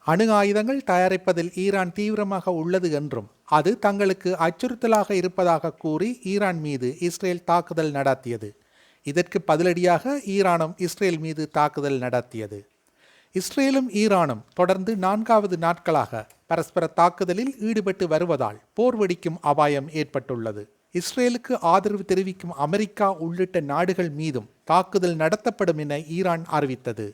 அணு ஆயுதங்கள் தயாரிப்பதில் ஈரான் தீவிரமாக உள்ளது என்றும் அது தங்களுக்கு அச்சுறுத்தலாக இருப்பதாக கூறி ஈரான் மீது இஸ்ரேல் தாக்குதல் நடத்தியது. இதற்கு பதிலடியாக ஈரானும் இஸ்ரேல் மீது தாக்குதல் நடத்தியது. இஸ்ரேலும் ஈரானும் தொடர்ந்து 4வது நாட்களாக பரஸ்பர தாக்குதலில் ஈடுபட்டு வருவதால் போர் வெடிக்கும் அபாயம் ஏற்பட்டுள்ளது. இஸ்ரேலுக்கு ஆதரவு தெரிவிக்கும் அமெரிக்கா உள்ளிட்ட நாடுகள் மீதும் தாக்குதல் நடத்தப்படும் என ஈரான் அறிவித்தது.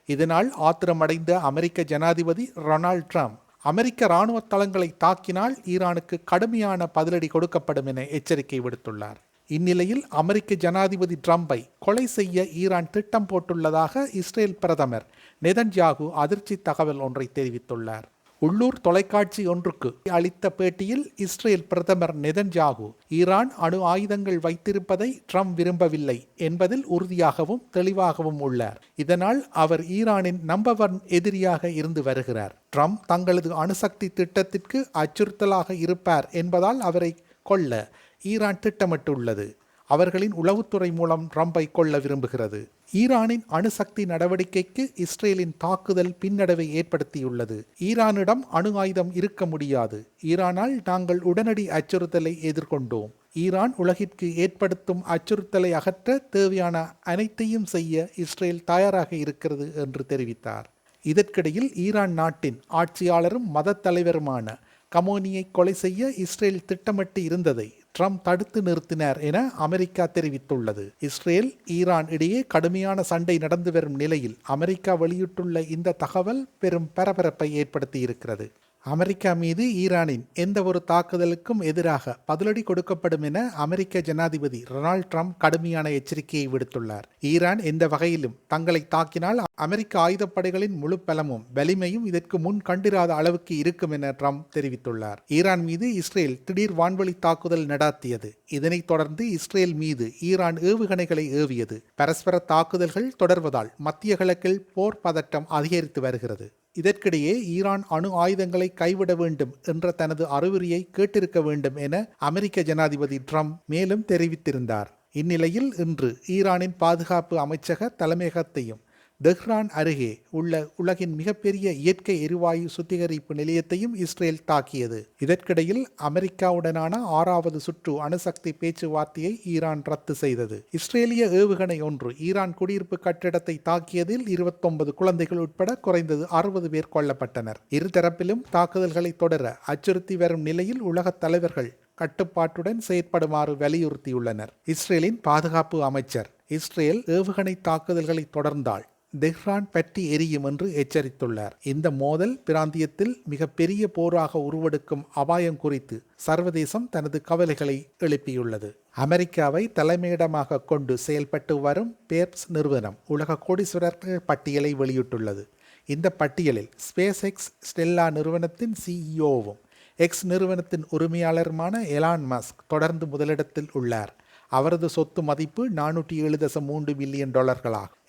இதனால் ஆத்திரமடைந்த அமெரிக்க ஜனாதிபதி டொனால்ட் ட்ரம்ப் அமெரிக்க இராணுவ தளங்களை தாக்கினால் ஈரானுக்கு கடுமையான பதிலடி கொடுக்கப்படும் என எச்சரிக்கை விடுத்துள்ளார். இந்நிலையில் அமெரிக்க ஜனாதிபதி ட்ரம்பை கொலை செய்ய ஈரான் திட்டம் போட்டுள்ளதாக இஸ்ரேல் பிரதமர் நெதன்யாகு அதிர்ச்சி தகவல் ஒன்றை தெரிவித்துள்ளார். உள்ளூர் தொலைக்காட்சி ஒன்றுக்கு அளித்த பேட்டியில் இஸ்ரேல் பிரதமர் நெதன்யாகு ஈரான் அணு ஆயுதங்கள் வைத்திருப்பதை ட்ரம்ப் விரும்பவில்லை என்பதில் உறுதியாகவும் தெளிவாகவும் உள்ளார். இதனால் அவர் ஈரானின் நம்பர் 1 எதிரியாக இருந்து வருகிறார். ட்ரம்ப் தங்களது அணுசக்தி திட்டத்திற்கு அச்சுறுத்தலாக இருப்பார் என்பதால் அவரை கொல்ல ஈரான் திட்டமிட்டுள்ளது. அவர்களின் உளவுத்துறை மூலம் ட்ரம்பை கொல்ல விரும்புகிறது. ஈரானின் அணுசக்தி நடவடிக்கைக்கு இஸ்ரேலின் தாக்குதல் பின்னடைவை ஏற்படுத்தியுள்ளது. ஈரானிடம் அணு ஆயுதம் இருக்க முடியாது. ஈரானால் நாங்கள் உடனடி அச்சுறுத்தலை எதிர்கொண்டோம். ஈரான் உலகிற்கு ஏற்படுத்தும் அச்சுறுத்தலை அகற்ற தேவையான அனைத்தையும் செய்ய இஸ்ரேல் தயாராக இருக்கிறது என்று தெரிவித்தார். இதற்கிடையில் ஈரான் நாட்டின் ஆட்சியாளரும் மத தலைவருமான கமோனியை கொலை செய்ய இஸ்ரேல் திட்டமிட்டு இருந்ததை ட்ரம்ப் தடுத்து நிறுத்தினார் என அமெரிக்கா தெரிவித்துள்ளது. இஸ்ரேல் ஈரான் இடையே கடுமையான சண்டை நடந்து வரும் நிலையில் அமெரிக்கா வெளியிட்டுள்ள இந்த தகவல் பெரும் பரபரப்பை ஏற்படுத்தி இருக்கிறது. அமெரிக்கா மீது ஈரானின் எந்த ஒரு தாக்குதலுக்கும் எதிராக பதிலடி கொடுக்கப்படும் என அமெரிக்க ஜனாதிபதி டொனால்ட் ட்ரம்ப் கடுமையான எச்சரிக்கையை விடுத்துள்ளார். ஈரான் எந்த வகையிலும் தங்களை தாக்கினால் அமெரிக்க ஆயுதப்படைகளின் முழு பலமும் வலிமையும் இதற்கு முன் கண்டிராத அளவுக்கு இருக்கும் என ட்ரம்ப் தெரிவித்துள்ளார். ஈரான் மீது இஸ்ரேல் திடீர் வான்வழி தாக்குதல் நடத்தியது. இதனைத் தொடர்ந்து இஸ்ரேல் மீது ஈரான் ஏவுகணைகளை ஏவியது. பரஸ்பர தாக்குதல்கள் தொடர்வதால் மத்திய கிழக்கில் போர் பதட்டம் அதிகரித்து வருகிறது. இதற்கிடையே ஈரான் அணு ஆயுதங்களை கைவிட வேண்டும் என்ற தனது அறிவுரையை கேட்டிருக்க வேண்டும் என அமெரிக்க ஜனாதிபதி ட்ரம்ப் மேலும் தெரிவித்திருந்தார். இந்நிலையில் இன்று ஈரானின் பாதுகாப்பு அமைச்சக தலைமையகத்தையும் தெஹ்ரான் அருகே உள்ள உலகின் மிகப்பெரிய இயற்கை எரிவாயு சுத்திகரிப்பு நிலையத்தையும் இஸ்ரேல் தாக்கியது. இதற்கிடையில் அமெரிக்காவுடனான 6வது சுற்று அணுசக்தி பேச்சுவார்த்தையை ஈரான் ரத்து செய்தது. இஸ்ரேலிய ஏவுகணை ஒன்று ஈரான் குடியிருப்பு கட்டிடத்தை தாக்கியதில் 29 குழந்தைகள் உட்பட குறைந்தது 60 பேர் கொல்லப்பட்டனர். இருதரப்பிலும் தாக்குதல்களை தொடர அச்சுறுத்தி வரும் நிலையில் உலக தலைவர்கள் கட்டுப்பாட்டுடன் செயற்படுமாறு வலியுறுத்தியுள்ளனர். இஸ்ரேலின் பாதுகாப்பு அமைச்சர் இஸ்ரேல் ஏவுகணை தாக்குதல்களை தொடர்ந்தால் தெஹ்ரான் பற்றி எரியும் என்று எச்சரித்துள்ளார். இந்த மோதல் பிராந்தியத்தில் மிகப்பெரிய போராக உருவெடுக்கும் அபாயம் குறித்து சர்வதேசம் தனது கவலைகளை எழுப்பியுள்ளது. அமெரிக்காவை தலைமையிடமாக கொண்டு செயல்பட்டு வரும் பேர்ப்ஸ் நிறுவனம் உலக கோடீஸ்வரர்கள் பட்டியலை வெளியிட்டுள்ளது. இந்த பட்டியலில் ஸ்பேஸ் எக்ஸ் ஸ்டெல்லா நிறுவனத்தின் சிஇஓவும் எக்ஸ் நிறுவனத்தின் உரிமையாளருமான எலான் மஸ்க் தொடர்ந்து முதலிடத்தில் உள்ளார். அவரது சொத்து மதிப்பு $407.3 பில்லியன்.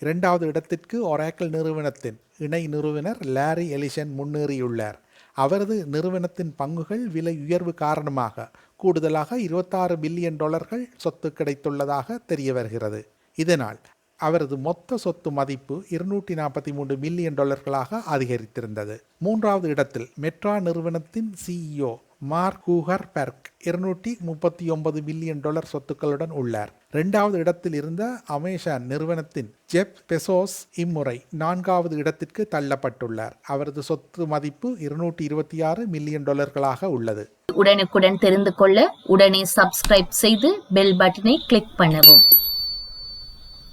2வது இடத்திற்கு ஒராக்கிள் நிறுவனத்தின் இணை நிறுவனர் லாரி எலிசன் முன்னேறியுள்ளார். அவரது நிறுவனத்தின் பங்குகள் விலை உயர்வு காரணமாக கூடுதலாக $26 பில்லியன் சொத்து கிடைத்துள்ளதாக தெரிய வருகிறது. இதனால் அவரது மொத்த சொத்து மதிப்பு $243 மில்லியன் அதிகரித்திருந்தது. 3வது இடத்தில் மெட்ரா நிறுவனத்தின் சிஇஓ மார்க் ஹூகர்பெர்க் $239 பில்லியன் சொத்துக்களுடன் உள்ளார். 2வது இடத்தில் இருந்த அமேசான் நிறுவனத்தின் ஜெப் பெசோஸ் இம்முறை 4வது இடத்திற்கு தள்ளப்பட்டுள்ளார். அவரது சொத்து மதிப்பு $226 மில்லியன் உள்ளது. உடனுக்குடன் தெரிந்து கொள்ள உடனே சப்ஸ்கிரைப் செய்து பெல் பட்டனை கிளிக் பண்ணவும்.